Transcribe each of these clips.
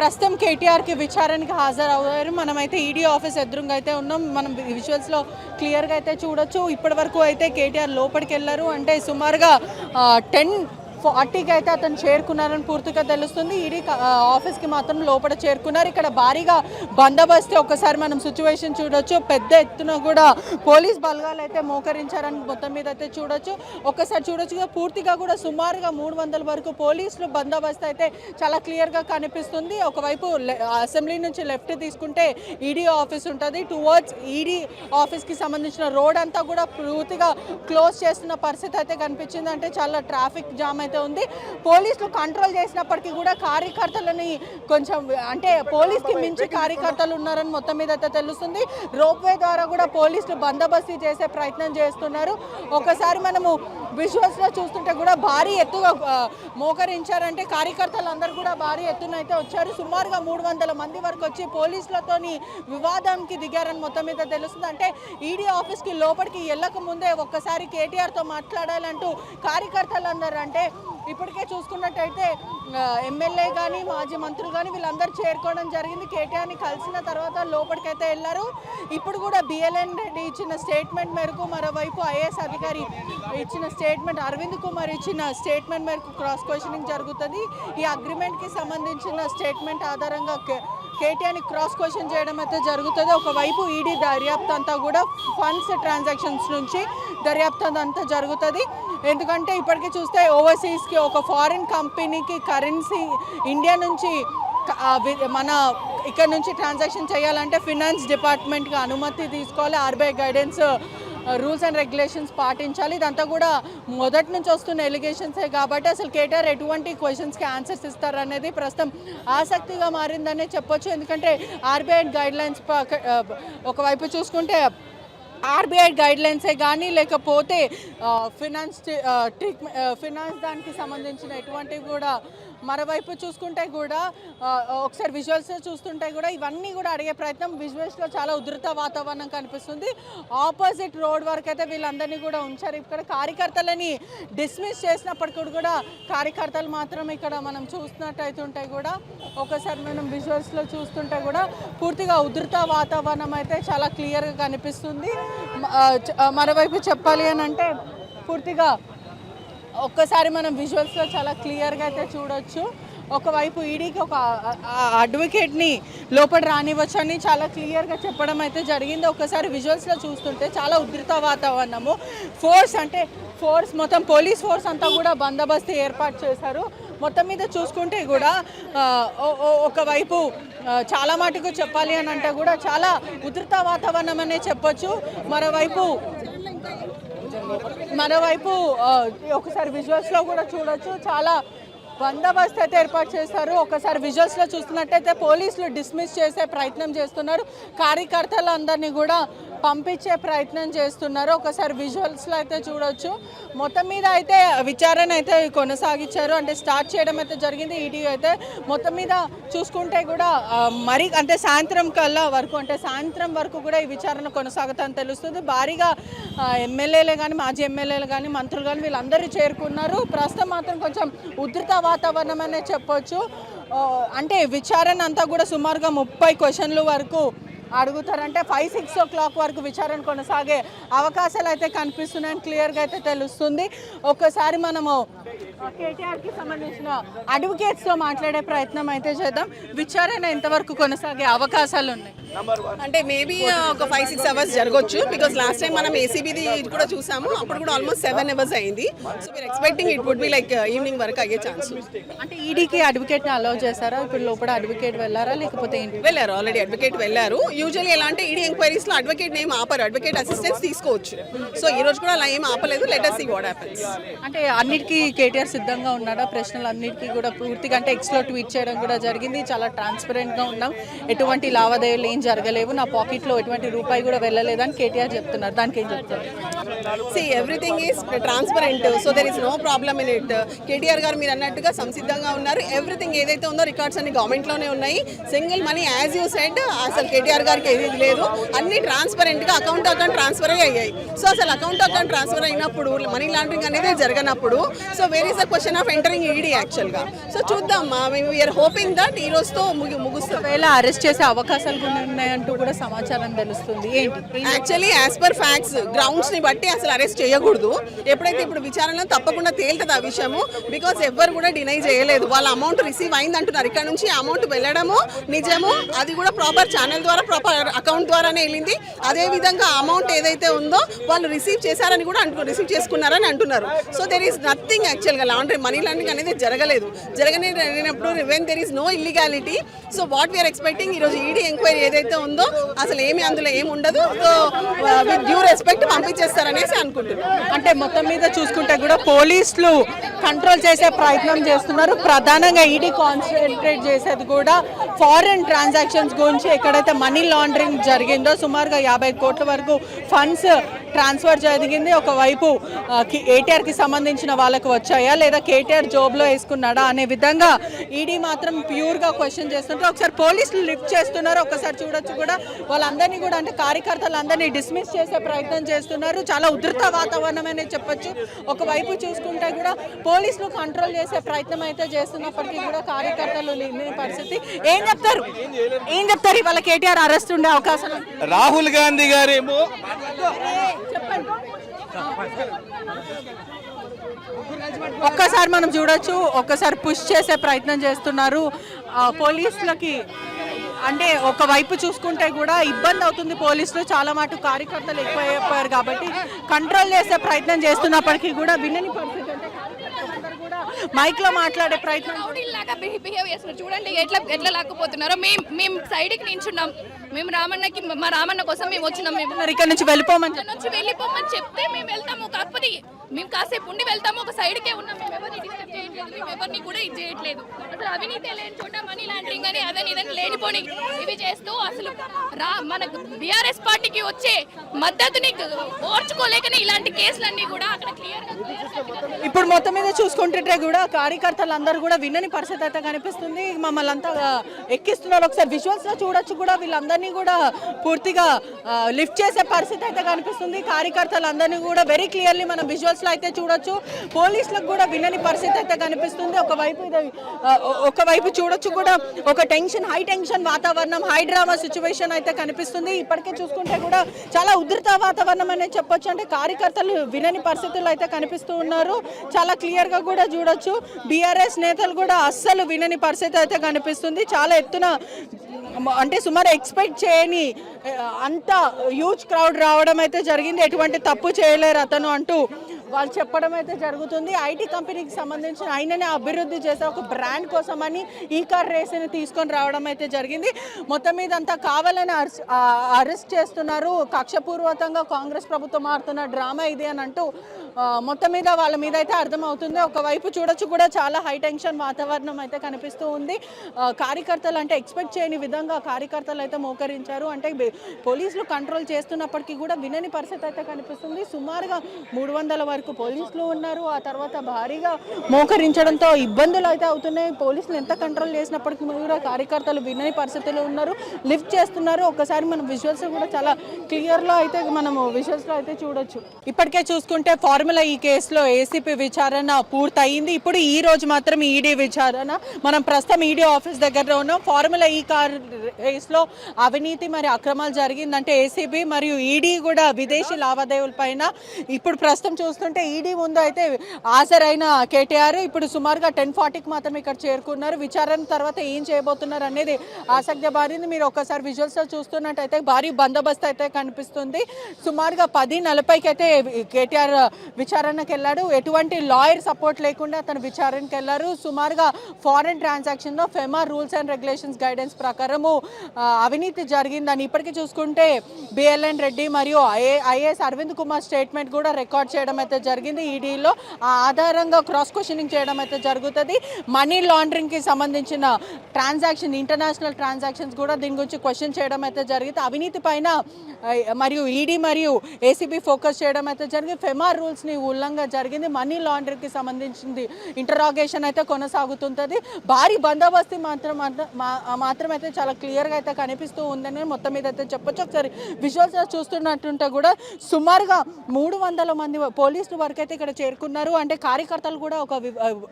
ప్రస్తుతం కేటీఆర్కి విచారణకి హాజరయ్యారు. మనమైతే ఈడీ ఆఫీస్ ఎదురుగా అయితే ఉన్నాం. మనం విజువల్స్లో క్లియర్గా అయితే చూడొచ్చు. ఇప్పటి వరకు అయితే కేటీఆర్ లోపలికి వెళ్ళారు. అంటే సుమారుగా 10:40కి అయితే అతను చేరుకున్నారని పూర్తిగా తెలుస్తుంది. ఈడీ ఆఫీస్కి మాత్రం లోపల చేరుకున్నారు. ఇక్కడ భారీగా బందోబస్తు ఒకసారి మనం సిచ్యువేషన్ చూడొచ్చు. పెద్ద ఎత్తున కూడా పోలీస్ బలగాలు అయితే మోకరించారని మొత్తం మీద అయితే చూడొచ్చు. ఒక్కసారి చూడొచ్చు పూర్తిగా కూడా సుమారుగా 300 వరకు పోలీసులు బందోబస్తు అయితే చాలా క్లియర్గా కనిపిస్తుంది. ఒకవైపు అసెంబ్లీ నుంచి లెఫ్ట్ తీసుకుంటే ఈడీ ఆఫీస్ ఉంటుంది. టువర్డ్స్ ఈడీ ఆఫీస్కి సంబంధించిన రోడ్ అంతా కూడా పూర్తిగా క్లోజ్ చేస్తున్న పరిస్థితి అయితే కనిపించింది. అంటే చాలా ట్రాఫిక్ జామ్ అయితే ఉంది. పోలీసులు కంట్రోల్ చేసినప్పటికీ కూడా కార్యకర్తలని కొంచెం అంటే పోలీస్కి మించి కార్యకర్తలు ఉన్నారని మొత్తం మీద అయితే తెలుస్తుంది. రోప్వే ద్వారా కూడా పోలీసులు బందోబస్తు చేసే ప్రయత్నం చేస్తున్నారు. ఒకసారి మనము విజువల్స్లో చూస్తుంటే కూడా భారీ ఎత్తుగా మోకరించారంటే కార్యకర్తలు అందరూ కూడా భారీ ఎత్తున అయితే వచ్చారు. సుమారుగా 300 మంది వరకు వచ్చి పోలీసులతోని వివాదానికి దిగారని మొత్తం మీద తెలుస్తుంది. అంటే ఈడీ ఆఫీస్కి లోపలికి వెళ్ళక ముందే ఒక్కసారి కేటీఆర్తో మాట్లాడాలంటూ కార్యకర్తలు అందరూ అంటే ఇప్పటికే చూసుకున్నట్టయితే ఎమ్మెల్యే కానీ మాజీ మంత్రులు కానీ వీళ్ళందరూ చేరుకోవడం జరిగింది. కేటీఆర్ని కలిసిన తర్వాత లోపలికైతే వెళ్ళారు. ఇప్పుడు కూడా బిఎల్ఎన్ రెడ్డి ఇచ్చిన స్టేట్మెంట్ మేరకు మరోవైపు ఐఏఎస్ అధికారి ఇచ్చిన స్టేట్మెంట్ అరవింద్ కుమార్ ఇచ్చిన స్టేట్మెంట్ మేరకు క్రాస్ క్వశ్చనింగ్ జరుగుతుంది. ఈ అగ్రిమెంట్కి సంబంధించిన స్టేట్మెంట్ ఆధారంగా కేటీఆర్ని క్రాస్ క్వశ్చన్ చేయడం అయితే జరుగుతుంది. ఒకవైపు ఈడీ దర్యాప్తు అంతా కూడా ఫండ్స్ ట్రాన్సాక్షన్స్ నుంచి దర్యాప్తు అంతా జరుగుతుంది. ఎందుకంటే ఇప్పటికీ చూస్తే ఓవర్సీస్కి ఒక ఫారిన్ కంపెనీకి కరెన్సీ ఇండియా నుంచి మన ఇక్కడ నుంచి ట్రాన్సాక్షన్ చేయాలంటే ఫినాన్స్ డిపార్ట్మెంట్కి అనుమతి తీసుకోవాలి. RBI guidance rules and regulations పాటించాలి. ఇదంతా కూడా మొదటి నుంచి వస్తున్న ఎలిగేషన్సే కాబట్టి అసలు కేటీఆర్ ఎటువంటి క్వశ్చన్స్కి ఆన్సర్స్ ఇస్తారనేది ప్రస్తుతం ఆసక్తిగా మారిందనే చెప్పొచ్చు. ఎందుకంటే ఆర్బీఐ గైడ్లైన్స్ ఒకవైపు చూసుకుంటే ఆర్బీఐ గైడ్లైన్సే కానీ లేకపోతే ఫినాన్స్ దానికి సంబంధించిన ఎటువంటివి కూడా మరోవైపు చూసుకుంటే కూడా ఒకసారి విజువల్స్ చూస్తుంటే కూడా ఇవన్నీ కూడా అడిగే ప్రయత్నం విజువల్స్లో చాలా ఉధృత వాతావరణం కనిపిస్తుంది. ఆపోజిట్ రోడ్ వరకు అయితే వీళ్ళందరినీ కూడా ఉంచారు. ఇక్కడ కార్యకర్తలని డిస్మిస్ చేసినప్పటికీ కూడా కార్యకర్తలు మాత్రం ఇక్కడ మనం చూస్తున్నట్టయితే ఉంటాయి కూడా ఒకసారి మనం విజువల్స్లో చూస్తుంటే కూడా పూర్తిగా ఉధృత వాతావరణం అయితే చాలా క్లియర్గా కనిపిస్తుంది. మరోవైపు చెప్పాలి అని అంటే పూర్తిగా ఒక్కసారి మనం విజువల్స్లో చాలా క్లియర్గా అయితే చూడొచ్చు. ఒకవైపు ఈడీకి ఒక అడ్వకేట్ని లోపల రానివ్వచ్చు అని చాలా క్లియర్గా చెప్పడం అయితే జరిగింది. ఒకసారి విజువల్స్లో చూస్తుంటే చాలా ఉధృత వాతావరణము. ఫోర్స్ మొత్తం పోలీస్ ఫోర్స్ అంతా కూడా బందోబస్తు ఏర్పాటు చేశారు. మొత్తం మీద చూసుకుంటే కూడా ఒకవైపు చాలా మటుకు చెప్పాలి అని అంటే కూడా చాలా ఉధృత వాతావరణం అనే చెప్పొచ్చు. మరోవైపు ఒకసారి విజువల్స్లో కూడా చూడొచ్చు చాలా బందోబస్తు అయితే ఏర్పాటు చేస్తారు. ఒకసారి విజువల్స్లో చూస్తున్నట్టయితే పోలీసులు డిస్మిస్ చేసే ప్రయత్నం చేస్తున్నారు. కార్యకర్తలందరినీ కూడా పంపించే ప్రయత్నం చేస్తున్నారు. ఒకసారి విజువల్స్లో అయితే చూడొచ్చు. మొత్తం మీద అయితే విచారణ అయితే కొనసాగించారు. అంటే స్టార్ట్ చేయడం అయితే జరిగింది. ఈడీ అయితే మొత్తం మీద చూసుకుంటే కూడా మరి అంటే సాయంత్రం వరకు కూడా ఈ విచారణ కొనసాగుతుందని తెలుస్తుంది. భారీగా ఎమ్మెల్యేలే కానీ మాజీ ఎమ్మెల్యేలు కానీ మంత్రులు కానీ వీళ్ళందరూ చేరుకున్నారు. ప్రస్తుతం మాత్రం కొంచెం ఉధృత వాతావరణం అనే చెప్పొచ్చు. అంటే విచారణ అంతా కూడా సుమారుగా 30 క్వశ్చన్లు వరకు అడుగుతారంటే 5-6 o'clock వరకు విచారణ కొనసాగే అవకాశాలు అయితే కనిపిస్తున్నాయని క్లియర్గా అయితే తెలుస్తుంది. ఒక్కసారి మనము కేటీఆర్కి సంబంధించిన అడ్వకేట్స్తో మాట్లాడే ప్రయత్నం అయితే చేద్దాం. విచారణ ఎంతవరకు కొనసాగే అవకాశాలు ఉన్నాయి? అంటే మేబీ ఒక 5-6 అవర్స్ జరగవచ్చు. బికాస్ లాస్ట్ టైం మనం ఏసీబీది కూడా చూసాము. అప్పుడు కూడా ఆల్మోస్ట్ 7 అవర్స్ అయింది. So we are expecting it would be like evening వరకు అయ్యే ఛాన్స్. అంటే ఈడీకి అడ్వకేట్ని అలౌ చేశారా? ఇప్పుడు లోపల అడ్వకేట్ వెళ్ళారా లేకపోతే వెళ్ళారు? ఆల్రెడీ అడ్వకేట్ వెళ్ళారు. యూజువల్లీ ఎలా అంటే ఈడీ ఎంక్వైరీస్లో అడ్వకేట్ ఏం ఆపరు, అడ్వకేట్ అసిస్టెన్స్ తీసుకోవచ్చు. సో ఈ రోజు కూడా అలా ఏం ఆపలేదు. Let us see what happens. అంటే అన్నిటికీ కేటీఆర్ సిద్ధంగా ఉన్నాడా? ప్రశ్నలు అన్నిటికీ కూడా పూర్తిగా అంటే ఎక్స్లో ట్వీట్ చేయడం కూడా జరిగింది. చాలా ట్రాన్స్పరెంట్గా ఉన్నాం, ఎటువంటి లావాదేవీలు ఏం జరగలేవు, నా పాకెట్లో ఎటువంటి రూపాయి కూడా వెళ్ళలేదని కేటీఆర్ చెప్తున్నారు. దానికి ఏం చెప్తారు? See, everything is transparent, so there is no problem in it. KTR గారు మీరు అన్నట్టుగా సంసిద్ధంగా ఉన్నారు. ఎవ్రీథింగ్ ఏదైతే ఉందో రికార్డ్స్ అన్ని గవర్నమెంట్లోనే ఉన్నాయి. Single money as you said అసలు కేటీఆర్ గారికి ఏది లేదు, అన్ని ట్రాన్స్పరెంట్గా అకౌంట్ ట్రాన్స్ఫర్ అయ్యాయి. సో అసలు అకౌంట్ ట్రాన్స్ఫర్ అయినప్పుడు మనీ లాండరింగ్ అనేది జరగనప్పుడు so where is the question of entering ED యాక్చువల్గా. సో చూద్దాం, వీఆర్ హోపింగ్ దట్ ఈ రోజుతో ముగుస్తుంది. ఒకవేళ అరెస్ట్ చేసే అవకాశాలు కూడా ఉన్నాయంటూ కూడా సమాచారం తెలుస్తుంది. ఏంటి యాక్చువల్లీ యాజ్ పర్ ఫ్యాక్ట్స్ గ్రౌండ్స్ని బట్టి అసలు అరెస్ట్ చేయకూడదు. ఎప్పుడైతే ఇప్పుడు విచారణలో తప్పకుండా తేలుతుంది ఆ విషయము. బికాస్ ఎవ్వరు కూడా డినై చేయలేదు, వాళ్ళ అమౌంట్ రిసీవ్ అయింది అంటున్నారు. ఇక్కడ నుంచి అమౌంట్ వెళ్ళడము నిజము, అది కూడా ప్రాపర్ ఛానల్ ద్వారా ప్రాపర్ అకౌంట్ ద్వారానే వెళ్ళింది. అదేవిధంగా అమౌంట్ ఏదైతే ఉందో వాళ్ళు రిసీవ్ చేశారని కూడా రిసీవ్ చేసుకున్నారని అంటున్నారు. సో దెర్ ఈస్ నథింగ్ యాక్చువల్గా మనీ లాండరింగ్ అనేది జరగనప్పుడు when there is no illegality. So what we're expecting ఈరోజు ఈడీ ఎంక్వైరీ ఏదైతే ఉందో అసలు అందులో ఏమి ఉండదు. సో విత్ డ్యూ రెస్పెక్ట్ పంపించేస్తారనేసి అనుకుంటున్నాను. అంటే మొత్తం మీద చూసుకుంటే కూడా పోలీసులు కంట్రోల్ చేసే ప్రయత్నం చేస్తున్నారు. ప్రధానంగా ఈడీ కాన్సన్ట్రేట్ చేసేది కూడా ఫారెన్ ట్రాన్సాక్షన్స్ గురించి. ఎక్కడైతే మనీ లాండరింగ్ జరిగిందో సుమారుగా 50 కోట్ల వరకు ఫండ్స్ ట్రాన్స్ఫర్ జరిగింది. ఒకవైపు కేటీఆర్కి సంబంధించిన వాళ్ళకు వచ్చాయా లేదా కేటీఆర్ జోబ్లో వేసుకున్నాడా అనే విధంగా ఈడీ మాత్రం ప్యూర్గా క్వశ్చన్ చేస్తుంటే ఒకసారి పోలీసులు లిఫ్ట్ చేస్తున్నారు. ఒకసారి చూడొచ్చు కూడా వాళ్ళందరినీ కూడా అంటే కార్యకర్తలందరినీ డిస్మిస్ చేసే ప్రయత్నం చేస్తున్నారు. చాలా ఉధృత వాతావరణం అనేది చెప్పొచ్చు. ఒకవైపు చూసుకుంటే కూడా పోలీసులు కంట్రోల్ చేసే ప్రయత్నం అయితే చేస్తున్నప్పటికీ కూడా కార్యకర్తలు లేని పరిస్థితి. ఏం చెప్తారు ఇవాళ కేటీఆర్ అరెస్ట్ ఉండే అవకాశం? రాహుల్ గాంధీ గారేమో ఒక్కసారి మనం చూడొచ్చు, ఒక్కసారి పుష్ చేసే ప్రయత్నం చేస్తున్నారు పోలీసులకి. అంటే ఒకవైపు చూసుకుంటే కూడా ఇబ్బంది అవుతుంది పోలీసులు, చాలా మటు కార్యకర్తలు ఎక్కువైపోయారు కాబట్టి కంట్రోల్ చేసే ప్రయత్నం చేస్తున్నప్పటికీ కూడా వినని పరిస్థితి. అంటే కార్యకర్తలందరూ కూడా మైక్ లో మాట్లాడే ప్రయత్నం బిహేవ్ చేస్తున్నారు. చూడండి ఎట్లా లాక్కుపోతున్నారో. మేము సైడ్కి నించున్నాం, మేము మా రామన్న కోసం మేము వచ్చినాం. మేము ఇక్కడ నుంచి వెళ్ళిపోమని చెప్తే మేము వెళ్తాము, కాకపోతే మేము కాసేపు ఉండి వెళ్తాము. ఒక సైడ్కే ఉన్నాం, మేము ఎవరిని డిస్టర్బ్ చేయట్లేదు, మేము ఎవరిని కూడా ఇది చేయట్లేదు. అసలు అవినీతి లేని చోట మనీ లాండరింగ్ అని అదని ఇదని లేనిపోని ఇవి చేస్తూ అసలు మన బీఆర్ఎస్ పార్టీకి వచ్చే మద్దతుని ఓర్చుకోలేకనే ఇలాంటి కేసులన్నీ కూడా అక్కడ క్లియర్. ఇప్పుడు మొత్తం మీద చూసుకుంటుంటే కూడా కార్యకర్తలందరూ కూడా వినని పరిస్థితి అయితే కనిపిస్తుంది. మమ్మల్ని అంతా ఎక్కిస్తున్నారు. ఒకసారి విజువల్స్ లో చూడొచ్చు కూడా వీళ్ళందరినీ కూడా పూర్తిగా లిఫ్ట్ చేసే పరిస్థితి అయితే కనిపిస్తుంది. కార్యకర్తలందరినీ కూడా వెరీ క్లియర్లీ మనం విజువల్స్ లో అయితే చూడొచ్చు. పోలీసులకు కూడా వినని పరిస్థితి అయితే కనిపిస్తుంది. ఒకవైపు చూడొచ్చు కూడా ఒక టెన్షన్, హై టెన్షన్ వాతావరణం, హై డ్రామా సిచ్యువేషన్ అయితే కనిపిస్తుంది. ఇప్పటికే చూసుకుంటే కూడా చాలా ఉధృత వాతావరణం అనేది చెప్పొచ్చు. అంటే కార్యకర్తలు వినని పరిస్థితుల్లో అయితే కనిపిస్తూ ఉన్నారు. చాలా క్లియర్ గా కూడా చూడొచ్చు. బీఆర్ఎస్ నేతలు కూడా అస్సలు వినని పరిస్థితి అయితే కనిపిస్తుంది. చాలా ఎత్తున అంటే సుమారు ఎక్స్పెక్ట్ చేయని అంత హ్యూజ్ క్రౌడ్ రావడం అయితే జరిగింది. ఎటువంటి తప్పు చేయలేరు అతను అంటూ వాళ్ళు చెప్పడం అయితే జరుగుతుంది. ఐటీ కంపెనీకి సంబంధించిన ఆయననే అభివృద్ధి చేసే ఒక బ్రాండ్ కోసమని ఈ కార్ రేస్ని తీసుకొని రావడం అయితే జరిగింది. మొత్తం మీద అంతా కావాలని అరెస్ట్ చేస్తున్నారు. కక్షపూర్వకంగా కాంగ్రెస్ ప్రభుత్వం ఆడుతున్న డ్రామా ఇది అని అంటూ మొత్తం మీద వాళ్ళ మీద అయితే అర్థమవుతుంది. ఒకవైపు చూడొచ్చు కూడా చాలా హై టెన్షన్ వాతావరణం అయితే కనిపిస్తూ ఉంది. కార్యకర్తలు అంటే ఎక్స్పెక్ట్ చేయని విధంగా కార్యకర్తలు అయితే మోకరించారు. అంటే పోలీసులు కంట్రోల్ చేస్తున్నప్పటికీ కూడా వినని పరిస్థితి అయితే కనిపిస్తుంది. సుమారుగా 300 వరకు పోలీసులు ఉన్నారు. ఆ తర్వాత భారీగా మోకరించడంతో ఇబ్బందులు అయితే అవుతున్నాయి. పోలీసులు ఎంత కంట్రోల్ చేసినప్పటికీ కూడా కార్యకర్తలు వినని పరిస్థితుల్లో ఉన్నారు, లిఫ్ట్ చేస్తున్నారు. ఒకసారి మనం విజువల్స్ కూడా చాలా క్లియర్లో అయితే మనము విజువల్స్లో అయితే చూడొచ్చు. ఇప్పటికే చూసుకుంటే ఫార్ములా ఈ కేసులో ఏసీపీ విచారణ పూర్తయింది. ఇప్పుడు ఈ రోజు మాత్రం ఈడీ విచారణ. మనం ప్రస్తుతం ఈడీ ఆఫీస్ దగ్గర ఉన్నాం. ఫార్ములా ఈ కార్ రేస్లో అవినీతి మరి అక్రమాలు జరిగిందంటే ఏసీబీ మరియు ఈడీ కూడా విదేశీ లావాదేవీల పైన ఇప్పుడు ప్రస్తుతం చూస్తుంటే ఈడీ ముందు అయితే హాజరైన కేటీఆర్ ఇప్పుడు సుమారుగా 10:40కి మాత్రం ఇక్కడ చేరుకున్నారు. విచారణ తర్వాత ఏం చేయబోతున్నారు అనేది ఆసక్తి బారింది. మీరు ఒక్కసారి విజువల్స్లో చూస్తున్నట్టయితే భారీ బందోబస్తు అయితే కనిపిస్తుంది. సుమారుగా 10:40కి అయితే కేటీఆర్ విచారణకు వెళ్ళాడు. ఎటువంటి లాయర్ సపోర్ట్ లేకుండా అతను విచారణకు వెళ్ళారు. సుమారుగా ఫారెన్ ట్రాన్సాక్షన్లో FEMA rules and regulations guidance ప్రకారము అవినీతి జరిగిందని ఇప్పటికీ చూసుకుంటే బిఎల్ఎన్ రెడ్డి మరియు ఐఏఎస్ అరవింద్ కుమార్ స్టేట్మెంట్ కూడా రికార్డ్ చేయడం అయితే జరిగింది ఈడీలో. ఆ ఆధారంగా క్రాస్ క్వశ్చనింగ్ చేయడం అయితే జరుగుతుంది. మనీ లాండరింగ్కి సంబంధించిన ట్రాన్సాక్షన్, ఇంటర్నేషనల్ ట్రాన్సాక్షన్స్ కూడా దీని గురించి క్వశ్చన్ చేయడం అయితే జరిగింది. అవినీతి పైన మరియు ఈడీ మరియు ఏసీబీ ఫోకస్ చేయడం అయితే జరిగింది. ఫెమా రూల్స్ని ఉల్లంఘన జరిగింది. మనీ లాండరింగ్కి సంబంధించింది ఇంటరాగేషన్ అయితే కొనసాగుతుంటుంది. భారీ బందోబస్తు మాత్రం అయితే చాలా క్లియర్గా అయితే కనిపిస్తూ ఉందని మొత్తం మీద అయితే చెప్పొచ్చు. ఒకసారి విజువల్స్ చూస్తున్నట్టుంటే కూడా సుమారుగా 300 మంది పోలీసుల వరకు అయితే ఇక్కడ చేరుకున్నారు. అంటే కార్యకర్తలు కూడా ఒక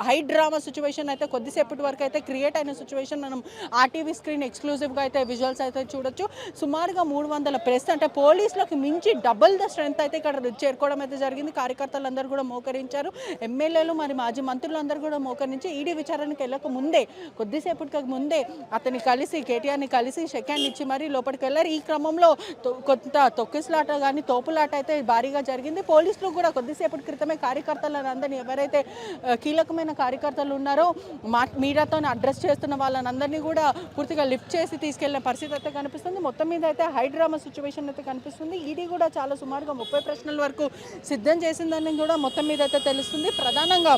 హై డ్రామా సిచ్యువేషన్ అయితే కొద్దిసేపటి వరకు అయితే క్రియేట్ అయిన సిచ్యువేషన్ మనం ఆర్టీవీ స్క్రీన్ ఎక్స్క్లూజివ్గా అయితే విజువల్స్ అయితే చూడొచ్చు. సుమారుగా 300 ప్రెస్ అంటే పోలీసులకు మించి డబుల్ ద స్ట్రెంత్ అయితే ఇక్కడ చేరుకోవడం అయితే జరిగింది. కార్యకర్తలందరూ కూడా మోకరించారు. ఎమ్మెల్యేలు మరి మాజీ మంత్రులందరూ కూడా మోకరించి ఈడీ విచారణకు వెళ్ళక ముందే కొద్దిసేపటికి ముందే అతన్ని కలిసి కేటీఆర్ని కలిసి షెక్ హ్యాండ్ ఇచ్చి మరీ లోపలికి వెళ్ళారు. ఈ క్రమంలో కొంత తొక్కిసలాట కానీ తోపులాట అయితే భారీగా జరిగింది. పోలీసులు కూడా కొద్దిసేపటి క్రితమే కార్యకర్తలను అందరినీ ఎవరైతే కీలకమైన కార్యకర్తలు ఉన్నారో మీడియాతో అడ్రస్ చేస్తున్న వాళ్ళని కూడా పూర్తిగా లిఫ్ట్ చేసి తీసుకెళ్లిన పరిస్థితి అయితే కనిపిస్తుంది. మొత్తం మీద అయితే హైడ్రామా సిచ్యువేషన్ అయితే కనిపిస్తుంది. ఈడీ కూడా చాలా సుమారుగా 30 ప్రశ్నల వరకు సిద్ధం చేసిందని కూడా మొత్తం మీద అయితే తెలుస్తుంది. ప్రధానంగా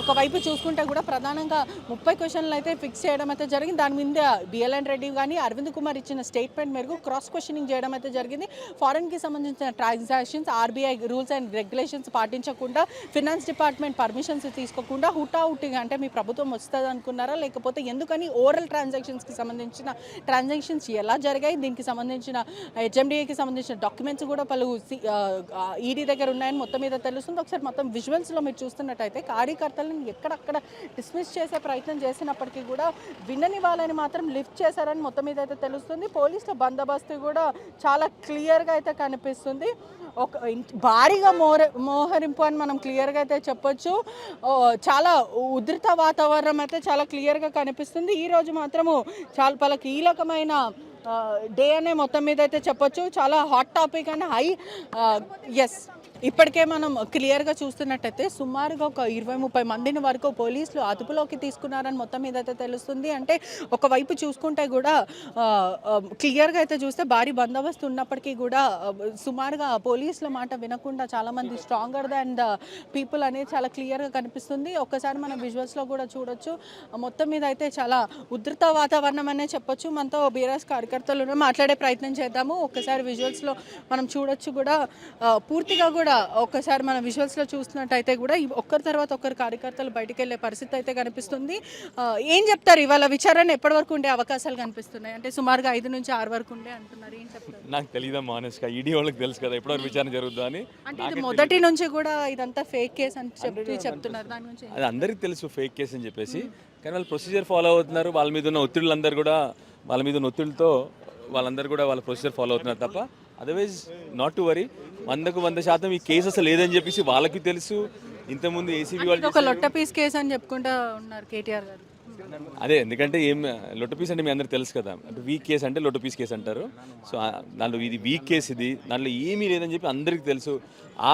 ఒకవైపు చూసుకుంటే కూడా ప్రధానంగా 30 క్వశ్చన్లు అయితే ఫిక్స్ చేయడం అయితే జరిగింది. దాని మీద బిఎల్ఎన్ రెడ్డి కానీ అరవింద్ కుమార్ ఇచ్చిన స్టేట్మెంట్ మేరకు క్రాస్ క్వశ్చనింగ్ చేయడం అయితే జరిగింది. ఫారెన్కి సంబంధించిన transactions, RBI rules and regulations పాటించకుండా, ఫినాన్స్ డిపార్ట్మెంట్ పర్మిషన్స్ తీసుకోకుండా హుటాహుటిగా అంటే మీ ప్రభుత్వం వస్తుంది అనుకున్నారా, లేకపోతే ఎందుకని ఓరల్ ట్రాన్సాక్షన్స్కి సంబంధించిన ట్రాన్సాక్షన్స్ ఎలా జరిగాయి, దీనికి సంబంధించిన హెచ్ఎండిఏకి సంబంధించిన డాక్యుమెంట్స్ కూడా పలు ఈడీ దగ్గర ఉన్నాయని మొత్తం మీద తెలుస్తుంది. ఒకసారి మొత్తం విజువల్స్లో మీరు చూస్తున్నట్టయితే కార్యకర్తలను ఎక్కడక్కడ డిస్మిస్ చేసే ప్రయత్నం చేసినప్పటికీ కూడా వినని వాళ్ళని మాత్రం లిఫ్ట్ చేశారని మొత్తం మీద అయితే తెలుస్తుంది. పోలీసుల బందోబస్తు కూడా చాలా క్లియర్గా అయితే కనిపిస్తుంది. ఒక భారీగా మోహరింపు అని మనం క్లియర్గా అయితే చెప్పొచ్చు. చాలా ఉధృత వాతావరణం అయితే చాలా క్లియర్గా కనిపిస్తుంది. ఈరోజు మాత్రము చాలా కీలకమైన డే అనే మొత్తం మీద అయితే చెప్పొచ్చు. చాలా హాట్ టాపిక్ అండ్ ఎస్ ఇప్పటికే మనం క్లియర్గా చూస్తున్నట్టయితే సుమారుగా ఒక 20-30 మందిని వరకు పోలీసులు అదుపులోకి తీసుకున్నారని మొత్తం మీద అయితే తెలుస్తుంది. అంటే ఒకవైపు చూసుకుంటే కూడా క్లియర్గా అయితే చూస్తే భారీ బందోబస్తు ఉన్నప్పటికీ కూడా సుమారుగా పోలీసుల మాట వినకుండా చాలామంది స్ట్రాంగర్ దాన్ ద పీపుల్ అనేది చాలా క్లియర్గా కనిపిస్తుంది. ఒక్కసారి మనం విజువల్స్లో కూడా చూడొచ్చు. మొత్తం మీద అయితే చాలా ఉధృత వాతావరణం అనే చెప్పొచ్చు. మనతో బీఆర్ఎస్ కార్యకర్తలు మాట్లాడే ప్రయత్నం చేద్దాము. ఒక్కసారి విజువల్స్లో మనం చూడొచ్చు కూడా పూర్తిగా కూడా ఒక్కసారి మన విజువల్స్లో చూస్తున్నట్టయితే కూడా ఒక్కరి తర్వాత ఒక్కరు కార్యకర్తలు బయటికి వెళ్ళే పరిస్థితి అయితే కనిపిస్తుంది. ఏం చెప్తారు, ఇవాళ విచారణ ఎప్పటి వరకు ఉండే అవకాశాలు కనిపిస్తున్నాయి? అంటే సుమారుగా 5 నుంచి 6 వరకు ఉండే అంటున్నారు. ఏం చెప్తారు? నాకు తెలియదమ్మా, ఆనెస్ట్గా ఈడీ వాళ్ళకి తెలుసు కదా ఎప్పటివరకు విచారణ జరుగుతుందా అని. అంటే ఇది మొదటి నుంచి కూడా ఇదంతా ఫేక్ కేసు అని చెప్తున్నారు. దాని గురించి అది అందరికీ తెలుసు ఫేక్ కేసు అని చెప్పేసి, కానీ వాళ్ళు ప్రొసీజర్ ఫాలో అవుతున్నారు. వాళ్ళ మీద ఉన్న ఒత్తిళ్ళందరూ కూడా వాళ్ళ మీద ఉన్న ఒత్తిడితో వాళ్ళందరూ కూడా వాళ్ళ ప్రొసీజర్ ఫాలో అవుతున్నారు తప్ప అదర్వైజ్ నాట్ టు వరీ. 100% ఈ కేసు అసలు లేదని చెప్పేసి వాళ్ళకి తెలుసు. ఇంతకుముందు ఏసీబీ వాళ్ళు ఒక లొట్ట పీస్ కేసు అని చెప్పుకుంటా ఉన్నారు కేటీఆర్ గారు. అదే ఎందుకంటే ఏం లొట్ట పీస్ అంటే మీ అందరికి తెలుసు కదా, అంటే వీక్ కేసు అంటే లొట్ట పీస్ కేసు అంటారు. సో దాంట్లో ఇది వీక్ కేసు, ఇది దాంట్లో ఏమీ లేదని చెప్పి అందరికీ తెలుసు.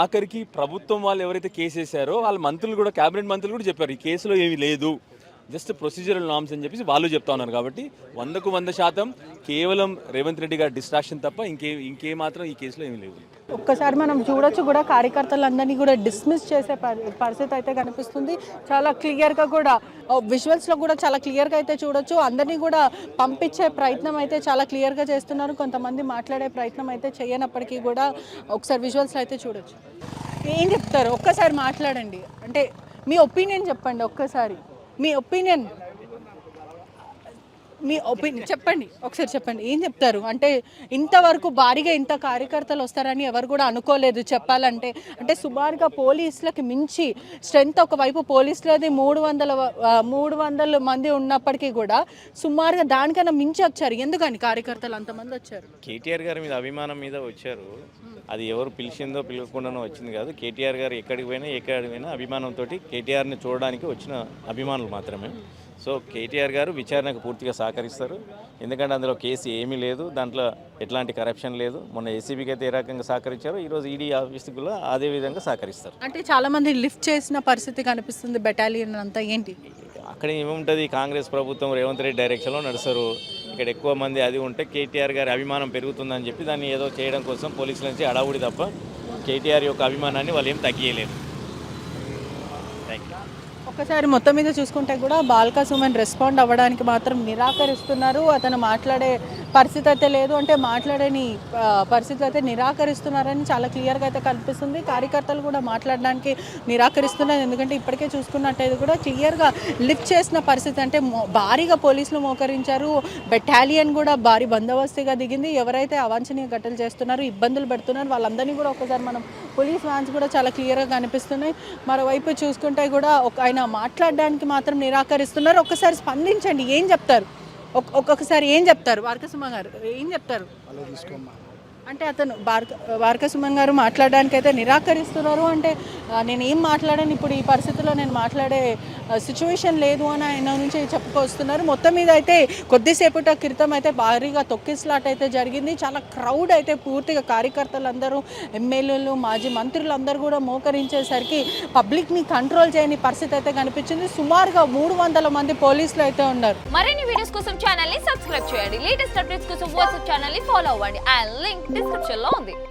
ఆఖరికి ప్రభుత్వం వాళ్ళు ఎవరైతే కేసు వేసారో వాళ్ళ మంత్రులు కూడా, కేబినెట్ మంత్రులు కూడా చెప్పారు ఈ కేసులో ఏమీ లేదు, జస్ట్ ప్రొసీజరల్ నామ్స్ అని చెప్పేసి వాళ్ళు చెప్తా ఉన్నారు. కాబట్టి 100% కేవలం రేవంత్ రెడ్డి గారి డిస్ట్రాక్షన్ తప్ప ఇంకే మాత్రం ఈ కేసులో ఏమీ లేదు. ఒక్కసారి మనం చూడొచ్చు కూడా కార్యకర్తలందరినీ కూడా డిస్మిస్ చేసే పరిస్థితి అయితే కనిపిస్తుంది. చాలా క్లియర్గా కూడా విజువల్స్లో కూడా చాలా క్లియర్గా అయితే చూడొచ్చు. అందరినీ కూడా పంపించే ప్రయత్నం అయితే చాలా క్లియర్గా చేస్తున్నారు. కొంతమంది మాట్లాడే ప్రయత్నం అయితే చేయనప్పటికీ కూడా ఒకసారి విజువల్స్లో అయితే చూడొచ్చు. ఏం చెప్తారు? ఒక్కసారి మాట్లాడండి, అంటే మీ ఒపీనియన్ చెప్పండి. ఒక్కసారి మీ ఒపీనియన్ చెప్పండి, ఒకసారి చెప్పండి. ఏం చెప్తారు? అంటే ఇంతవరకు భారీగా ఇంత కార్యకర్తలు వస్తారని ఎవరు కూడా అనుకోలేదు చెప్పాలంటే. అంటే సుమారుగా పోలీసులకి మించి స్ట్రెంత్, ఒకవైపు పోలీసులది 300 మంది ఉన్నప్పటికీ కూడా సుమారుగా దానికన్నా మించి వచ్చారు. ఎందుకని కార్యకర్తలు అంతమంది వచ్చారు? కేటీఆర్ గారి మీద అభిమానం మీద వచ్చారు. అది ఎవరు పిలిచిందో పిలవకుండానో వచ్చింది కాదు. కేటీఆర్ గారు ఎక్కడికి పోయినా అభిమానంతో కేటీఆర్ని చూడడానికి వచ్చిన అభిమానులు మాత్రమే. సో కేటీఆర్ గారు విచారణకు పూర్తిగా సహకరిస్తారు. ఎందుకంటే అందులో కేసు ఏమీ లేదు, దాంట్లో ఎట్లాంటి కరప్షన్ లేదు. మొన్న ఏసీబీకి అయితే ఏ రకంగా సహకరించారో ఈరోజు ఈడీ ఆఫీస్కి కూడా అదే విధంగా సహకరిస్తారు. అంటే చాలామంది లిఫ్ట్ చేసిన పరిస్థితి కనిపిస్తుంది బెటాలియన్ అంతా. ఏంటి అక్కడ ఏముంటుంది, కాంగ్రెస్ ప్రభుత్వం రేవంత్ రెడ్డి డైరెక్షన్లో నడుస్తారు. ఇక్కడ ఎక్కువ మంది అది ఉంటే కేటీఆర్ గారి అభిమానం పెరుగుతుందని చెప్పి దాన్ని ఏదో చేయడం కోసం పోలీసుల నుంచి అడావుడి తప్ప కేటీఆర్ యొక్క అభిమానాన్ని వాళ్ళు ఏం తగ్గియలేరు. Thank you. ఒక్కసారి మొత్తం మీద చూసుకుంటే కూడా బాల్కా సుమన్ రెస్పాండ్ అవ్వడానికి మాత్రం నిరాకరిస్తున్నారు. అతను మాట్లాడే పరిస్థితి అయితే లేదు, అంటే మాట్లాడని పరిస్థితి అయితే నిరాకరిస్తున్నారని చాలా క్లియర్గా అయితే కనిపిస్తుంది. కార్యకర్తలు కూడా మాట్లాడడానికి నిరాకరిస్తున్నారు. ఎందుకంటే ఇప్పటికే చూసుకున్నట్టయితే కూడా క్లియర్గా లిఫ్ట్ చేసిన పరిస్థితి, అంటే భారీగా పోలీసులు మోకరించారు. బెటాలియన్ కూడా భారీ బందోబస్తుగా దిగింది. ఎవరైతే అవాంఛనీయ ఘటనలు చేస్తున్నారో, ఇబ్బందులు పెడుతున్నారు, వాళ్ళందరినీ కూడా ఒకసారి మనం పోలీస్ వ్యాన్స్ కూడా చాలా క్లియర్గా కనిపిస్తున్నాయి. మరోవైపు చూసుకుంటే కూడా ఆయన మాట్లాడడానికి మాత్రం నిరాకరిస్తున్నారు. ఒక్కసారి స్పందించండి, ఏం చెప్తారు? ఒక్కొక్కసారి ఏం చెప్తారు? వార్కసుమ గారు ఏం చెప్తారు? అంటే అతను వార్కసుమన్ గారు మాట్లాడడానికి అయితే నిరాకరిస్తున్నారు. అంటే నేను ఏం మాట్లాడాను, ఇప్పుడు ఈ పరిస్థితుల్లో నేను మాట్లాడే సిచ్యువేషన్ లేదు అని ఆయన నుంచి చెప్పుకొస్తున్నారు. మొత్తం మీద అయితే కొద్దిసేపటి క్రితం అయితే భారీగా తొక్కిస్లాట్ అయితే జరిగింది. చాలా క్రౌడ్ అయితే పూర్తిగా కార్యకర్తలందరూ, ఎమ్మెల్యేలు, మాజీ మంత్రులు అందరూ కూడా మోకరించేసరికి పబ్లిక్ని కంట్రోల్ చేయని పరిస్థితి అయితే కనిపించింది. సుమారుగా 300 మంది పోలీసులు అయితే ఉన్నారు. మరిన్ని వీడియోస్ కోసం ఛానల్ ని సబ్స్క్రైబ్ చేయండి. లేటెస్ట్ అప్డేట్స్ కోసం వాట్సాప్ ఛానల్ ని ఫాలో అవ్వండి. ఆ లింక్ డిస్క్రిప్షన్ లో ఉంది.